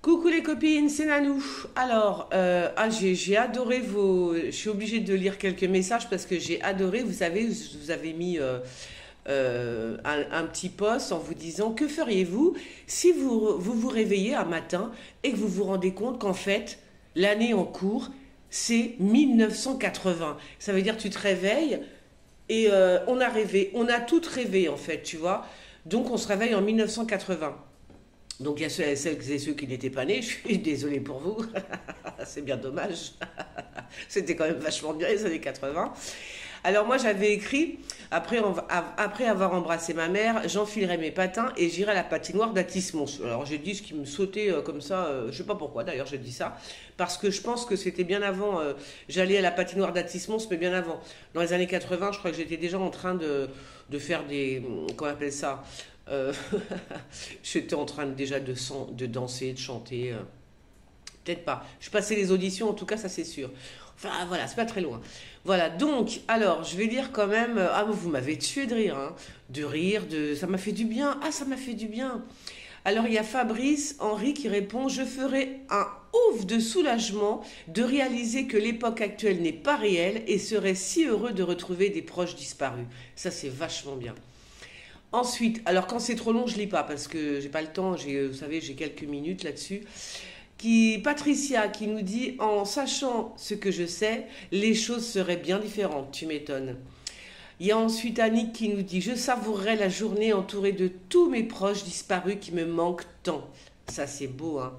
Coucou les copines, c'est Nanou. Alors, j'ai adoré vos... Je suis obligée de lire quelques messages parce que j'ai adoré, vous savez, vous avez mis un petit post en vous disant que feriez-vous si vous réveillez un matin et que vous vous rendez compte qu'en fait, l'année en cours, c'est 1980. Ça veut dire que tu te réveilles et on a rêvé, on a toutes rêvé en fait, tu vois. Donc on se réveille en 1980. Donc il y a celles et ceux qui n'étaient pas nés, je suis désolée pour vous, c'est bien dommage, c'était quand même vachement bien les années 80. Alors moi j'avais écrit, après avoir embrassé ma mère, j'enfilerai mes patins et j'irai à la patinoire d'Atis-Mons. Alors j'ai dit ce qui me sautait comme ça, je sais pas pourquoi d'ailleurs j'ai dit ça, parce que je pense que c'était bien avant, j'allais à la patinoire d'Atis-Mons, mais bien avant. Dans les années 80, je crois que j'étais déjà en train de faire des, comment on appelle ça, euh, j'étais en train déjà de danser, de chanter. Peut-être pas. Je passais les auditions, en tout cas, ça c'est sûr. Enfin, voilà, c'est pas très loin. Voilà, donc, alors, je vais lire quand même. Ah, vous m'avez tué de rire, hein. De rire, ça m'a fait du bien. Ah, ça m'a fait du bien. Alors, il y a Fabrice Henry qui répond: je ferai un ouf de soulagement de réaliser que l'époque actuelle n'est pas réelle et serais si heureux de retrouver des proches disparus. Ça, c'est vachement bien. Ensuite, alors quand c'est trop long, je lis pas parce que j'ai pas le temps. Vous savez, j'ai quelques minutes là-dessus. Patricia qui nous dit: en sachant ce que je sais, les choses seraient bien différentes. Tu m'étonnes. Il y a ensuite Annick qui nous dit: je savourerai la journée entourée de tous mes proches disparus qui me manquent tant. Ça c'est beau, hein.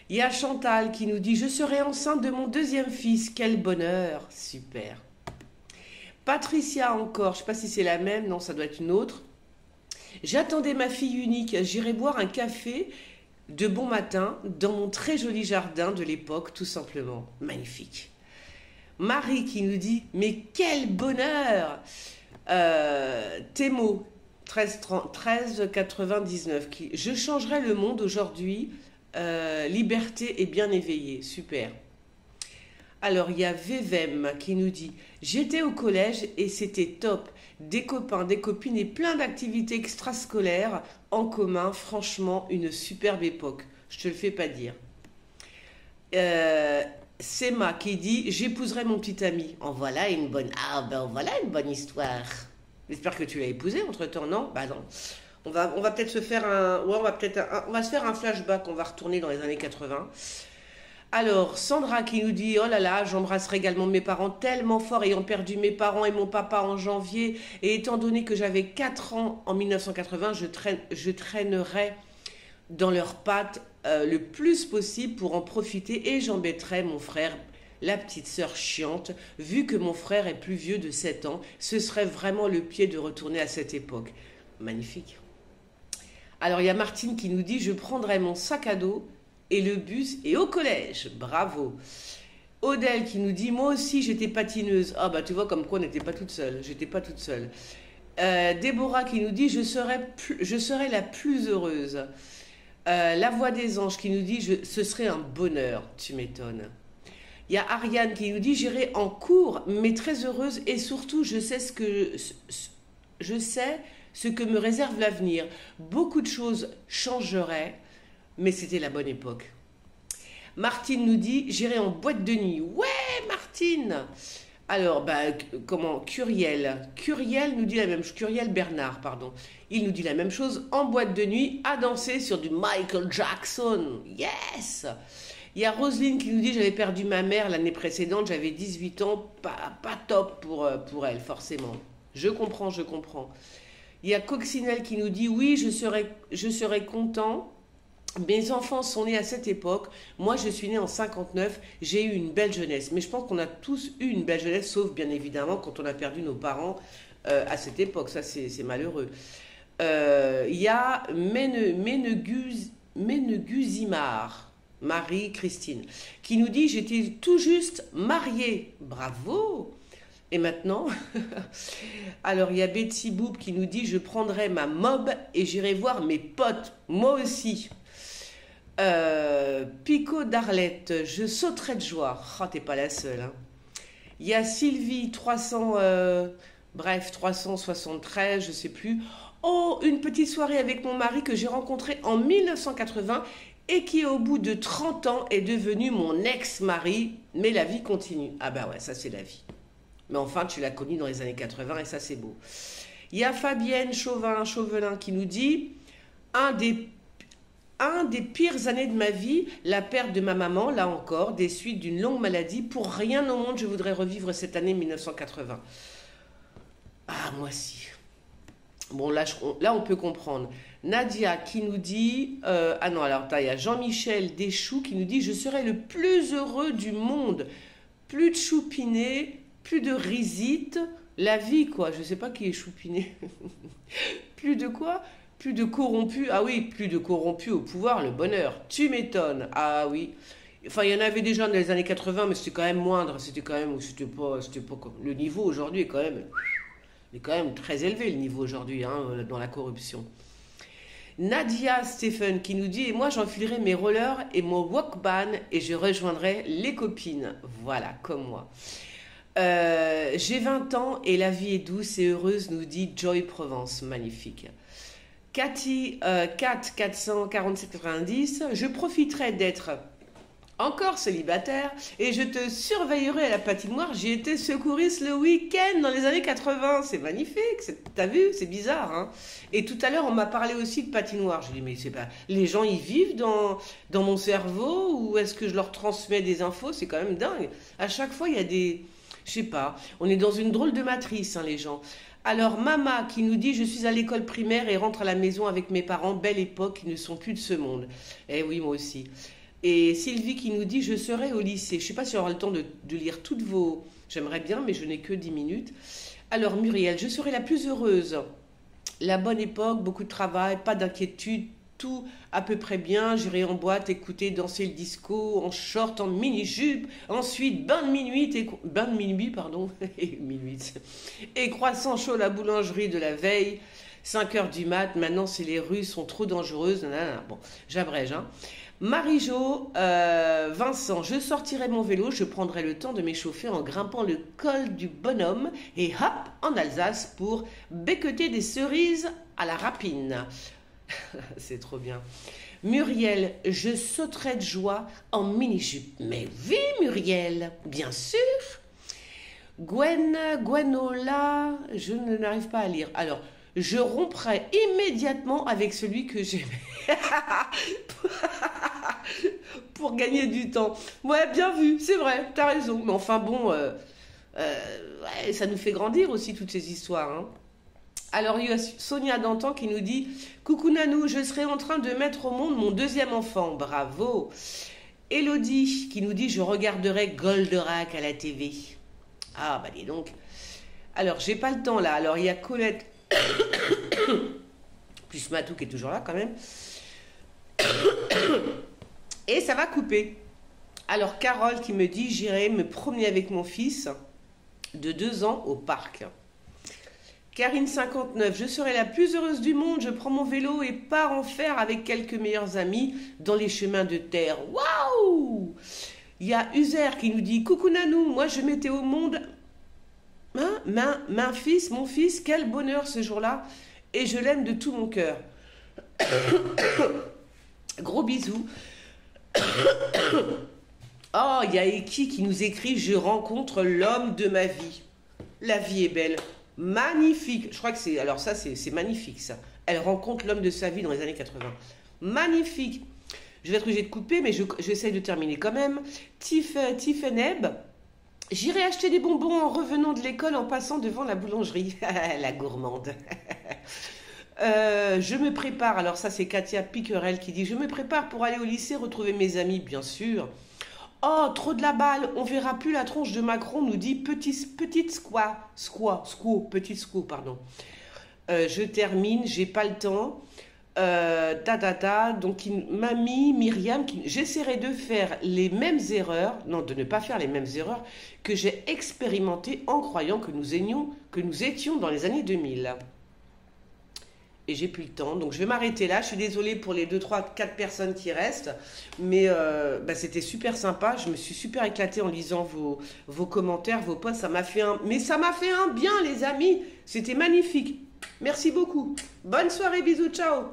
Il y a Chantal qui nous dit: je serai enceinte de mon deuxième fils. Quel bonheur. Super. Patricia encore, je sais pas si c'est la même, non, ça doit être une autre. J'attendais ma fille unique, j'irai boire un café de bon matin dans mon très joli jardin de l'époque, tout simplement. Magnifique. Marie qui nous dit: mais quel bonheur. Thémo 1399 qui: je changerai le monde aujourd'hui, liberté et bien éveillé. Super. Alors, il y a Vevem qui nous dit: j'étais au collège et c'était top. Des copains, des copines et plein d'activités extrascolaires en commun. Franchement, une superbe époque. Je te le fais pas dire. Sema qui dit: j'épouserai mon petit ami. En voilà une bonne... Ah ben voilà une bonne histoire. J'espère que tu l'as épousé entre-temps, non? Bah non. On va peut-être se faire un... Ouais, on va se faire un flashback. On va retourner dans les années 80. Alors, Sandra qui nous dit: oh là là, j'embrasserai également mes parents tellement fort, ayant perdu mes parents et mon papa en janvier. Et étant donné que j'avais 4 ans en 1980, je traînerai dans leurs pattes le plus possible pour en profiter et j'embêterai mon frère, la petite sœur chiante, vu que mon frère est plus vieux de 7 ans. Ce serait vraiment le pied de retourner à cette époque. Magnifique. Alors, il y a Martine qui nous dit: je prendrai mon sac à dos et le bus et au collège. Bravo. Odelle qui nous dit: moi aussi j'étais patineuse. Ah bah tu vois, comme quoi on n'était pas toute seule. J'étais pas toute seule. Déborah qui nous dit: je serai la plus heureuse. La voix des anges qui nous dit: ce serait un bonheur. Tu m'étonnes. Il y a Ariane qui nous dit: j'irai en cours mais très heureuse et surtout je sais ce que me réserve l'avenir. Beaucoup de choses changeraient, mais c'était la bonne époque. Martine nous dit: j'irai en boîte de nuit. Ouais, Martine. Alors, comment? Curiel nous dit la même chose. Curiel Bernard, pardon. Il nous dit la même chose: en boîte de nuit, à danser sur du Michael Jackson. Yes. Il y a Roselyne qui nous dit: j'avais perdu ma mère l'année précédente, j'avais 18 ans. Pas top pour elle, forcément. Je comprends. Il y a Coccinelle qui nous dit: oui, je serai content. Mes enfants sont nés à cette époque. Moi, je suis née en 59. J'ai eu une belle jeunesse. Mais je pense qu'on a tous eu une belle jeunesse, sauf bien évidemment quand on a perdu nos parents à cette époque. Ça, c'est malheureux. Il y a Meneguzimar, Marie-Christine, qui nous dit: j'étais tout juste mariée. Bravo. Et maintenant, alors il y a Betsy Boub qui nous dit: je prendrai ma mob et j'irai voir mes potes. Moi aussi. Pico d'Arlette, je sauterai de joie. Oh, t'es pas la seule, hein. Il y a Sylvie 373, je sais plus. Oh, une petite soirée avec mon mari que j'ai rencontré en 1980 et qui au bout de 30 ans est devenu mon ex-mari, mais la vie continue. Ah bah ouais, ça c'est la vie. Mais enfin, tu l'as connu dans les années 80 et ça c'est beau. Il y a Fabienne Chauvelin qui nous dit un des pires années de ma vie, la perte de ma maman, là encore, des suites d'une longue maladie. Pour rien au monde, je voudrais revivre cette année 1980. Ah, moi si. Bon, là, on peut comprendre. Nadia qui nous dit... ah non, alors, il y a Jean-Michel Deschou qui nous dit « Je serai le plus heureux du monde. Plus de choupiné, plus de risite. La vie, quoi. » Je ne sais pas qui est choupiné. Plus de quoi? Plus de corrompus. Ah oui, plus de corrompus au pouvoir, le bonheur. Tu m'étonnes. Ah oui. Enfin, il y en avait déjà dans les années 80, mais c'était quand même moindre. C'était pas comme... Le niveau aujourd'hui est quand même très élevé, le niveau aujourd'hui, hein, dans la corruption. Nadia Stephen qui nous dit « Et moi, j'enfilerai mes rollers et mon Walkman et je rejoindrai les copines. » Voilà, comme moi. J'ai 20 ans et la vie est douce et heureuse, nous dit Joy Provence. Magnifique. Cathy 44790, je profiterai d'être encore célibataire et je te surveillerai à la patinoire. J'ai été secouriste le week-end dans les années 80. C'est magnifique. T'as vu? C'est bizarre. Hein, et tout à l'heure, on m'a parlé aussi de patinoire. J'ai dit, mais c'est pas... Les gens, ils vivent dans mon cerveau ou est-ce que je leur transmets des infos? C'est quand même dingue. À chaque fois, il y a des... Je sais pas. On est dans une drôle de matrice, hein, les gens. Alors, Mama qui nous dit « Je suis à l'école primaire et rentre à la maison avec mes parents. Belle époque, ils ne sont plus de ce monde. » Eh oui, moi aussi. Et Sylvie qui nous dit « Je serai au lycée. » Je ne sais pas si on aura le temps de lire toutes vos... J'aimerais bien, mais je n'ai que 10 minutes. Alors, Muriel, je serai la plus heureuse. La bonne époque, beaucoup de travail, pas d'inquiétude, tout à peu près bien. J'irai en boîte, écouter, danser le disco, en short, en mini-jupe. Ensuite, bain de minuit, et croissant chaud à la boulangerie de la veille. 5 heures du mat, maintenant si les rues sont trop dangereuses. Nanana. Bon, j'abrège, hein. Marie-Jo, Vincent, je sortirai mon vélo, je prendrai le temps de m'échauffer en grimpant le col du Bonhomme et hop, en Alsace pour becqueter des cerises à la rapine. C'est trop bien. Muriel, je sauterai de joie en mini-jupe. Mais oui, Muriel, bien sûr. Gwenola, je n'arrive pas à lire. Alors, je romprai immédiatement avec celui que j'aimais. Pour gagner du temps. Ouais, bien vu, c'est vrai, t'as raison. Mais enfin bon, ouais, ça nous fait grandir aussi toutes ces histoires. Hein. Alors, il y a Sonia Dantan qui nous dit « Coucou Nanou, je serai en train de mettre au monde mon deuxième enfant. Bravo !» Elodie qui nous dit « Je regarderai Goldorak à la TV. » Ah, bah dis donc. Alors, j'ai pas le temps là. Alors, il y a Colette, plus Matou qui est toujours là quand même. Et ça va couper. Alors, Carole qui me dit « J'irai me promener avec mon fils de 2 ans au parc. » Karine 59, je serai la plus heureuse du monde, je prends mon vélo et pars en faire avec quelques meilleurs amis dans les chemins de terre. Waouh! Il y a Uzer qui nous dit, coucou Nanou, moi je mettais au monde mon fils, quel bonheur ce jour-là, et je l'aime de tout mon cœur. Gros bisous. Oh, il y a Eki qui nous écrit, je rencontre l'homme de ma vie. La vie est belle. Magnifique. Je crois que c'est... Alors ça, c'est magnifique, ça. Elle rencontre l'homme de sa vie dans les années 80. Magnifique. Je vais être obligée de couper, mais j'essaie de terminer quand même. Tiffeneb. J'irai acheter des bonbons en revenant de l'école en passant devant la boulangerie. La gourmande. Je me prépare. Alors ça, c'est Katia Piquerel qui dit « Je me prépare pour aller au lycée, retrouver mes amis, bien sûr. » Oh, trop de la balle, on verra plus la tronche de Macron, nous dit petite squaw, pardon. Je termine, j'ai pas le temps. Donc mamie, Myriam, j'essaierai de faire les mêmes erreurs, non, de ne pas faire les mêmes erreurs que j'ai expérimentées en croyant que nous étions dans les années 2000. Et j'ai plus le temps, donc je vais m'arrêter là. Je suis désolée pour les 2, 3, 4 personnes qui restent, mais c'était super sympa. Je me suis super éclatée en lisant vos commentaires, vos posts. Ça m'a fait un bien, les amis. C'était magnifique. Merci beaucoup. Bonne soirée, bisous, ciao.